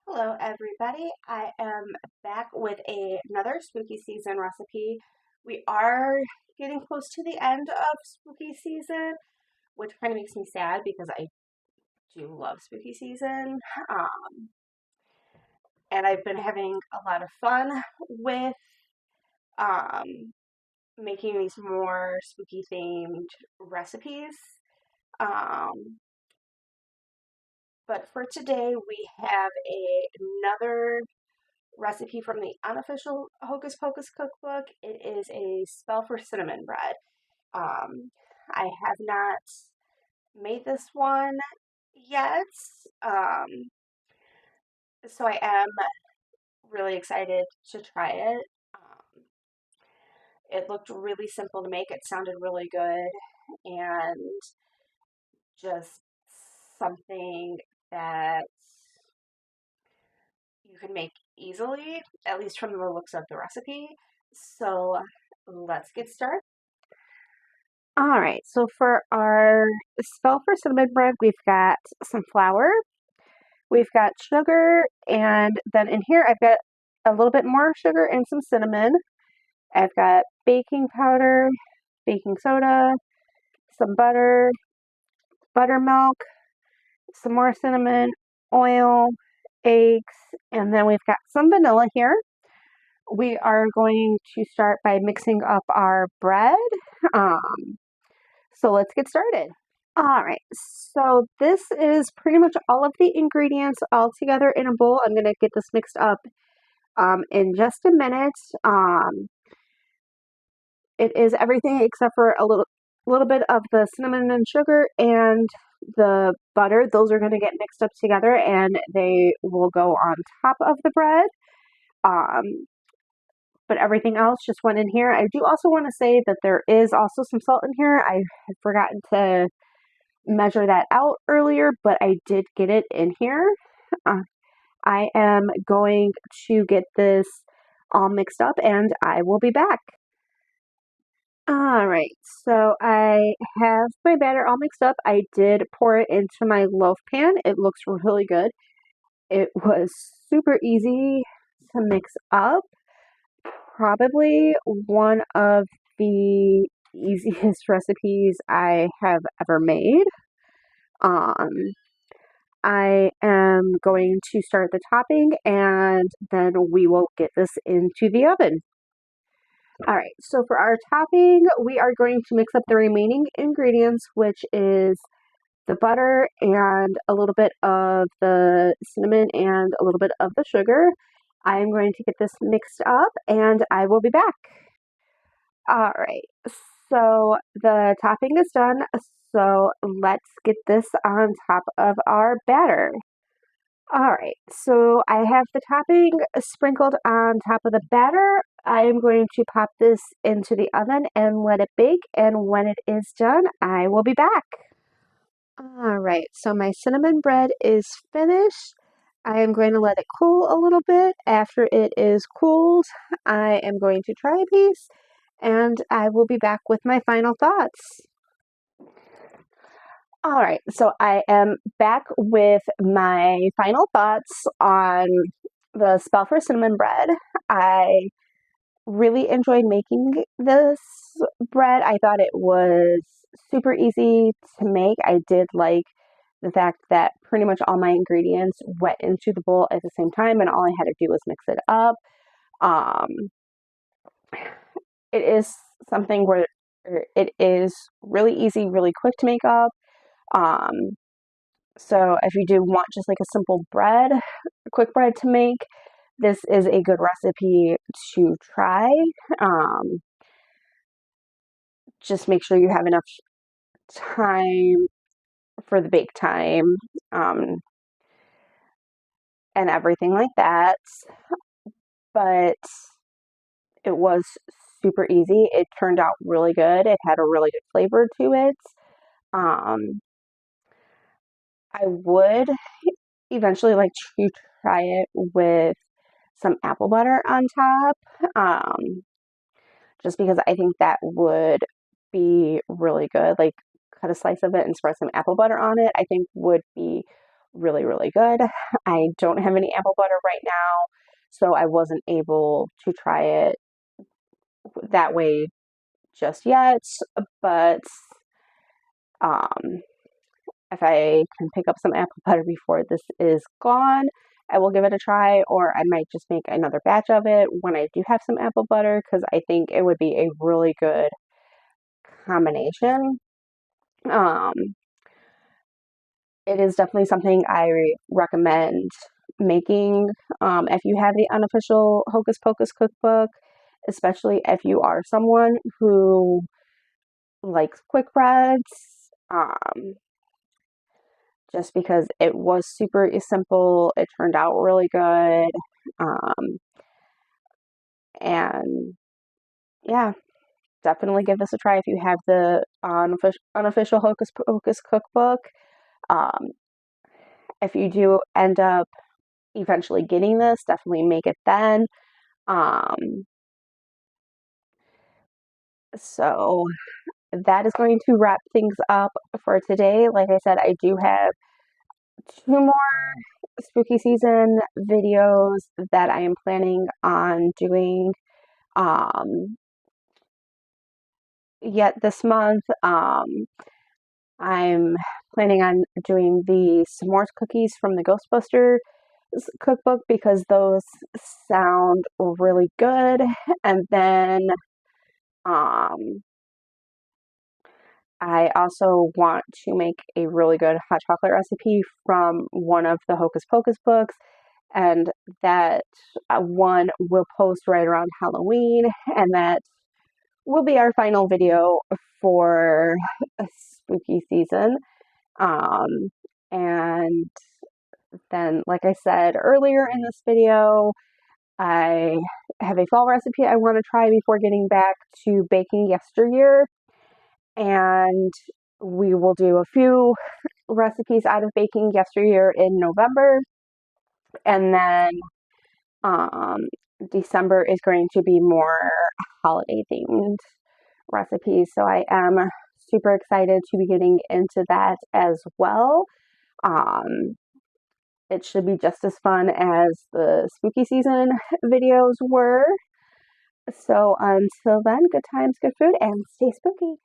Hello everybody, I am back with another spooky season recipe. We are getting close to the end of spooky season, which kind of makes me sad because I do love spooky season. Um, and I've been having a lot of fun with um, making these more spooky themed recipes. Um, but for today we have another recipe from the Unofficial Hocus Pocus Cookbook. It is a spell for cinnamon bread. I have not made this one yet, um, so I am really excited to try it. It looked really simple to make, it sounded really good, and just something that you can make easily, at least from the looks of the recipe. So let's get started. All right, so for our spell for cinnamon bread, we've got some flour, we've got sugar, and then in here I've got a little bit more sugar and some cinnamon. I've got baking powder, baking soda, some butter, buttermilk, some more cinnamon, oil, eggs, and then we've got some vanilla here. We are going to start by mixing up our bread. So let's get started. All right, so this is pretty much all of the ingredients all together in a bowl. I'm going to get this mixed up in just a minute. It is everything except for a little bit of the cinnamon and sugar and the butter. Those are going to get mixed up together and they will go on top of the bread. But everything else just went in here. I do also want to say that there is also some salt in here. I had forgotten to measure that out earlier, but I did get it in here. I am going to get this all mixed up and I will be back. All right, so I have my batter all mixed up. I did pour it into my loaf pan. It looks really good. It was super easy to mix up. Probably one of the easiest recipes I have ever made. Um, I am going to start the topping and then we will get this into the oven. All right, so for our topping, we are going to mix up the remaining ingredients, which is the butter and a little bit of the cinnamon and a little bit of the sugar. I am going to get this mixed up and I will be back. All right, so the topping is done, so let's get this on top of our batter. All right, so I have the topping sprinkled on top of the batter. I am going to pop this into the oven and let it bake, and when it is done, I will be back. All right, so my cinnamon bread is finished. I am going to let it cool a little bit. After it is cooled, I am going to try a piece and I will be back with my final thoughts. All right, so I am back with my final thoughts on the spell for cinnamon bread. I really enjoyed making this bread. I thought it was super easy to make. I did like the fact that pretty much all my ingredients went into the bowl at the same time and all I had to do was mix it up. Um, it is something where it is really easy, really quick to make up. So if you do want just like a simple bread, a quick bread to make, this is a good recipe to try. Just make sure you have enough time for the bake time and everything like that. But it was super easy. It turned out really good. It had a really good flavor to it. Um, I would eventually like to try it with some apple butter on top, just because I think that would be really good. Like cut a slice of it and spread some apple butter on it, I think would be really, really good. I don't have any apple butter right now, so I wasn't able to try it that way just yet, but um, if I can pick up some apple butter before this is gone, I will give it a try, or I might just make another batch of it when I do have some apple butter because I think it would be a really good combination. Um, it is definitely something I recommend making. If you have the Unofficial Hocus Pocus Cookbook, especially if you are someone who likes quick breads, just because it was super simple, it turned out really good. Um, and yeah, definitely give this a try if you have the Unofficial Hocus Pocus Cookbook. Um, if you do end up eventually getting this, definitely make it then. Um, so that is going to wrap things up for today. Like I said, I do have two more spooky season videos that I am planning on doing yet this month. I'm planning on doing the s'mores cookies from the Ghostbusters cookbook because those sound really good. And then um, I also want to make a really good hot chocolate recipe from one of the Hocus Pocus books, and that one will post right around Halloween, and that will be our final video for a spooky season. Um, and then, like I said earlier in this video, I have a fall recipe I want to try before getting back to baking yesteryear. And we will do a few recipes out of baking yesteryear in November. And then um, December is going to be more holiday themed recipes. So I am super excited to be getting into that as well. Um, it should be just as fun as the spooky season videos were. So until then, good times, good food, and stay spooky.